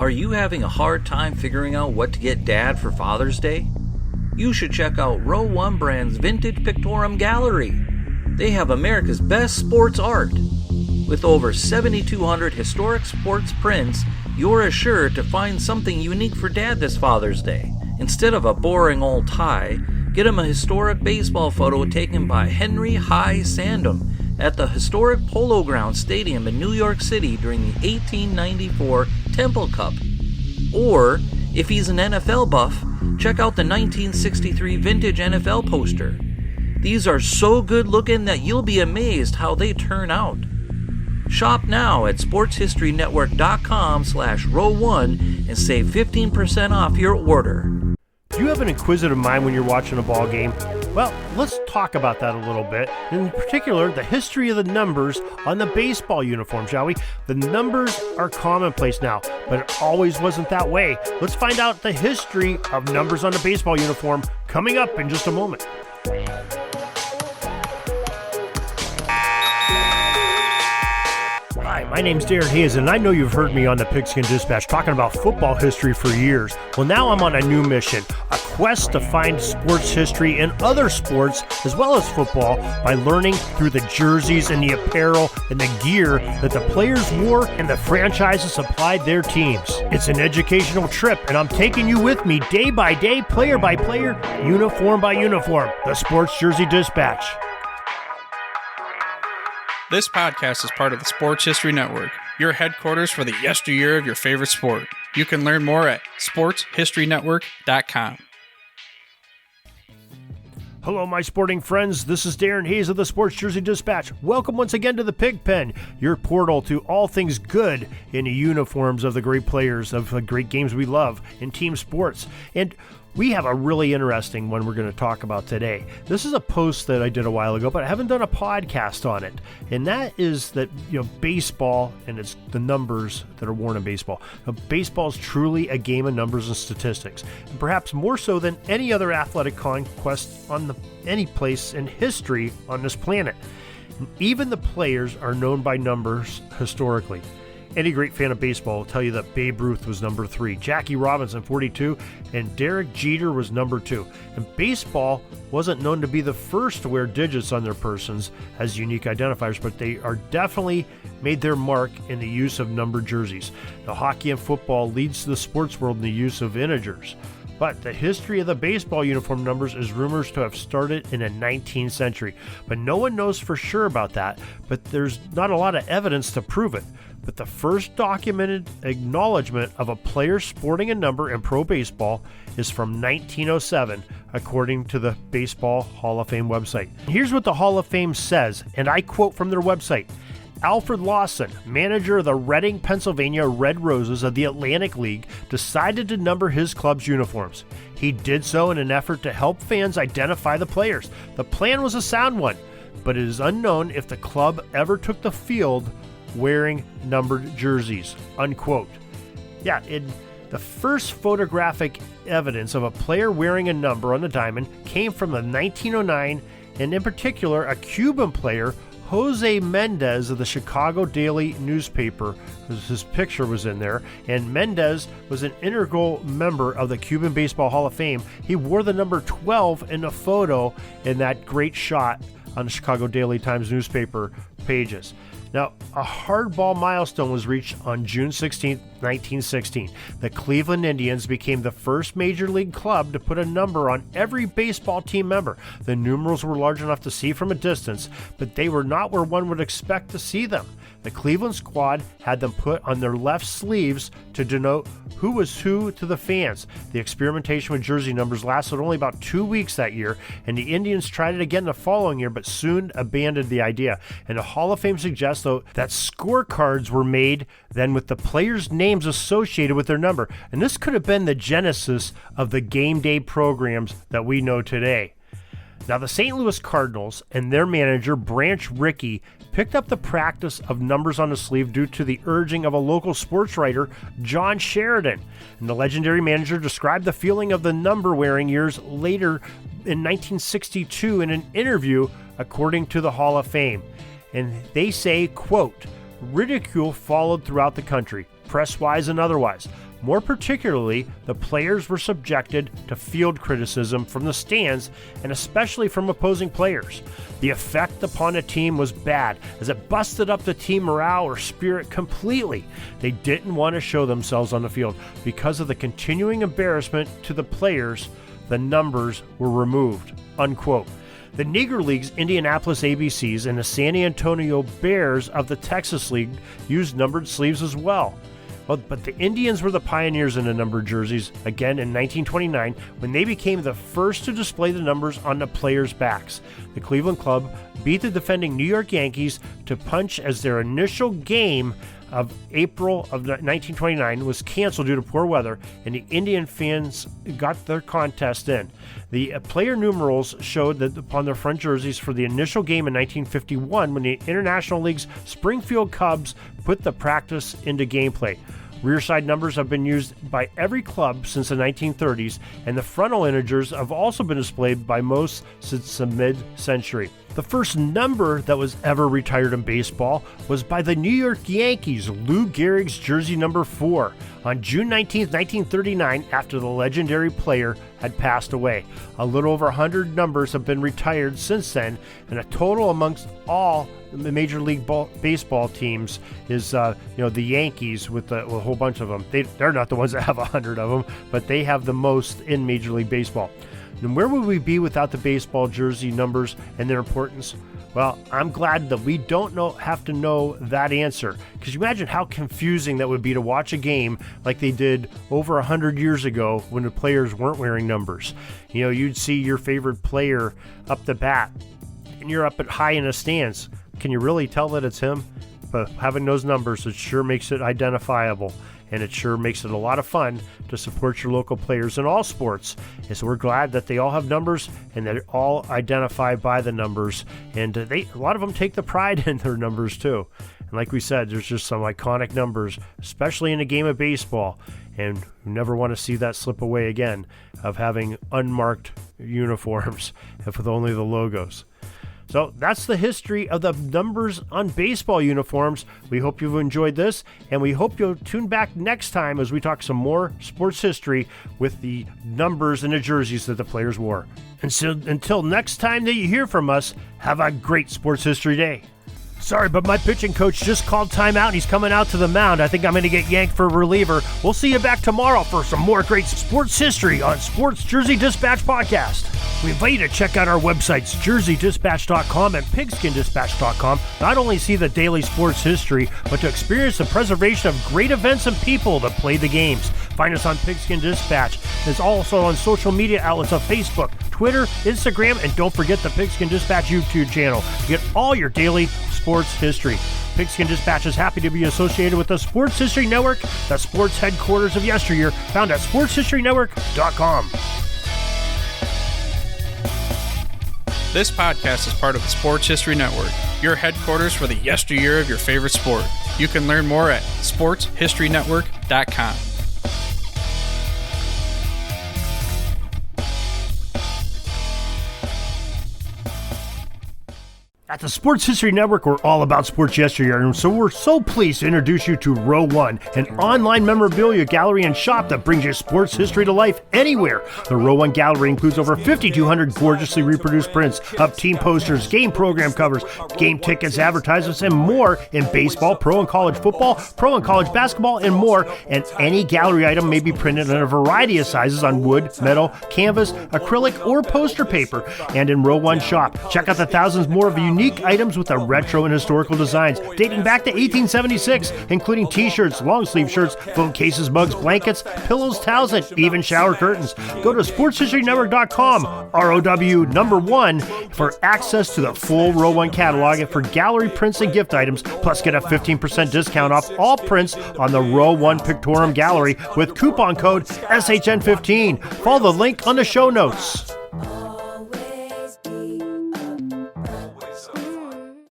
Are you having a hard time figuring out what to get Dad for Father's Day? You should check out Row 1 Brand's Vintage Pictorum Gallery. They have America's best sports art. With over 7,200 historic sports prints, you're assured to find something unique for Dad this Father's Day. Instead of a boring old tie, get him a historic baseball photo taken by Henry High Sandom at the historic Polo Grounds Stadium in New York City during the 1894 Temple Cup. Or, if he's an NFL buff, check out the 1963 vintage NFL poster. These are so good looking that you'll be amazed how they turn out. Shop now at sportshistorynetwork.com/row1 and save 15% off your order. Do you have an inquisitive mind when you're watching a ball game? Well, let's talk about that a little bit. In particular, the history of the numbers on the baseball uniform, shall we? The numbers are commonplace now, but it always wasn't that way. Let's find out the history of numbers on the baseball uniform coming up in just a moment. Hi, my name's Darren Hayes, and I know you've heard me on the Pigskin Dispatch talking about football history for years. Well, now I'm on a new mission, a quest to find sports history in other sports as well as football by learning through the jerseys and the apparel and the gear that the players wore and the franchises supplied their teams. It's an educational trip, and I'm taking you with me day by day, player by player, uniform by uniform. The Sports Jersey Dispatch. This podcast is part of the Sports History Network, your headquarters for the yesteryear of your favorite sport. You can learn more at sportshistorynetwork.com. Hello, my sporting friends. This is Darren Hayes of the Sports Jersey Dispatch. Welcome once again to the Pig Pen, your portal to all things good in the uniforms of the great players of the great games we love in team sports. And we have a really interesting one we're going to talk about today. This is a post that I did a while ago, but I haven't done a podcast on it. And that is that, baseball and it's the numbers that are worn in baseball. Now, baseball is truly a game of numbers and statistics, and perhaps more so than any other athletic conquest on any place in history on this planet. And even the players are known by numbers historically. Any great fan of baseball will tell you that Babe Ruth was number 3, Jackie Robinson 42, and Derek Jeter was number 2. And baseball wasn't known to be the first to wear digits on their persons as unique identifiers, but they are definitely made their mark in the use of numbered jerseys. Now, hockey and football leads the sports world in the use of integers. But the history of the baseball uniform numbers is rumored to have started in the 19th century. But no one knows for sure about that, but there's not a lot of evidence to prove it. But the first documented acknowledgement of a player sporting a number in pro baseball is from 1907, according to the Baseball Hall of Fame website. Here's what the Hall of Fame says, and I quote from their website. Alfred Lawson, manager of the Reading, Pennsylvania Red Roses of the Atlantic League, decided to number his club's uniforms. He did so in an effort to help fans identify the players. The plan was a sound one, but it is unknown if the club ever took the field wearing numbered jerseys, unquote. Yeah, the first photographic evidence of a player wearing a number on the diamond came from the 1909, and in particular, a Cuban player, Jose Mendez of the Chicago Daily newspaper. His picture was in there, and Mendez was an integral member of the Cuban Baseball Hall of Fame. He wore the number 12 in a photo in that great shot on the Chicago Daily Times newspaper pages. Now, a hardball milestone was reached on June 16, 1916. The Cleveland Indians became the first major league club to put a number on every baseball team member. The numerals were large enough to see from a distance, but they were not where one would expect to see them. The Cleveland squad had them put on their left sleeves to denote who was who to the fans. The experimentation with jersey numbers lasted only about 2 weeks that year, and the Indians tried it again the following year, but soon abandoned the idea. And the Hall of Fame suggests, though, that scorecards were made then with the players' names associated with their number. And this could have been the genesis of the game day programs that we know today. Now, the St. Louis Cardinals and their manager, Branch Rickey, picked up the practice of numbers on the sleeve due to the urging of a local sports writer, John Sheridan. And the legendary manager described the feeling of the number-wearing years later in 1962 in an interview, according to the Hall of Fame. And they say, quote, "Ridicule followed throughout the country, press-wise and otherwise. More particularly, the players were subjected to field criticism from the stands and especially from opposing players. The effect upon a team was bad, as it busted up the team morale or spirit completely. They didn't want to show themselves on the field. Because of the continuing embarrassment to the players, the numbers were removed." Unquote. The Negro League's Indianapolis ABCs and the San Antonio Bears of the Texas League used numbered sleeves as well. But the Indians were the pioneers in the numbered jerseys, again in 1929, when they became the first to display the numbers on the players' backs. The Cleveland Club beat the defending New York Yankees to punch as their initial game of April of 1929 was canceled due to poor weather, and the Indian fans got their contest in. The player numerals showed that upon their front jerseys for the initial game in 1951 when the International League's Springfield Cubs put the practice into gameplay. Rear side numbers have been used by every club since the 1930s, and the frontal integers have also been displayed by most since the mid-century. The first number that was ever retired in baseball was by the New York Yankees, Lou Gehrig's jersey number 4, on June 19, 1939, after the legendary player had passed away. A little over 100 numbers have been retired since then, and a total amongst all the Major League Baseball teams is, the Yankees with a whole bunch of them. They're not the ones that have 100 of them, but they have the most in Major League Baseball. And where would we be without the baseball jersey numbers and their importance? Well, I'm glad that we don't have to know that answer. Because you imagine how confusing that would be to watch a game like they did over 100 years ago when the players weren't wearing numbers. You'd see your favorite player up the bat, and you're up at high in the stands. Can you really tell that it's him? But having those numbers, it sure makes it identifiable. And it sure makes it a lot of fun to support your local players in all sports. And so we're glad that they all have numbers and that they're all identified by the numbers. And a lot of them take the pride in their numbers too. And like we said, there's just some iconic numbers, especially in a game of baseball. And we never want to see that slip away again, of having unmarked uniforms with only the logos. So that's the history of the numbers on baseball uniforms. We hope you've enjoyed this, and we hope you'll tune back next time as we talk some more sports history with the numbers and the jerseys that the players wore. And so until next time that you hear from us, have a great sports history day. Sorry, but my pitching coach just called timeout and he's coming out to the mound. I think I'm going to get yanked for a reliever. We'll see you back tomorrow for some more great sports history on Sports Jersey Dispatch Podcast. We invite you to check out our websites, jerseydispatch.com and pigskindispatch.com. Not only see the daily sports history, but to experience the preservation of great events and people that play the games. Find us on Pigskin Dispatch. It's also on social media outlets on Facebook, Twitter, Instagram, and don't forget the Pigskin Dispatch YouTube channel to get all your daily sports history. Pigskin Dispatch is happy to be associated with the Sports History Network, the sports headquarters of yesteryear, found at sportshistorynetwork.com. This podcast is part of the Sports History Network, your headquarters for the yesteryear of your favorite sport. You can learn more at sportshistorynetwork.com. At the Sports History Network, we're all about sports yesteryear, and so we're so pleased to introduce you to Row 1, an online memorabilia gallery and shop that brings your sports history to life anywhere. The Row 1 gallery includes over 5,200 gorgeously reproduced prints of team posters, game program covers, game tickets, advertisements, and more in baseball, pro and college football, pro and college basketball, and more. And any gallery item may be printed in a variety of sizes on wood, metal, canvas, acrylic, or poster paper. And in Row 1 shop, check out the thousands more of unique items with the retro and historical designs dating back to 1876, including t-shirts, long sleeve shirts, phone cases, mugs, blankets, pillows, towels, and even shower curtains. Go to sportshistorynetwork.com, ROW1, for access to the full Row 1 catalog and for gallery prints and gift items, plus get a 15% discount off all prints on the Row 1 Pictorium Gallery with coupon code SHN15. Follow the link on the show notes.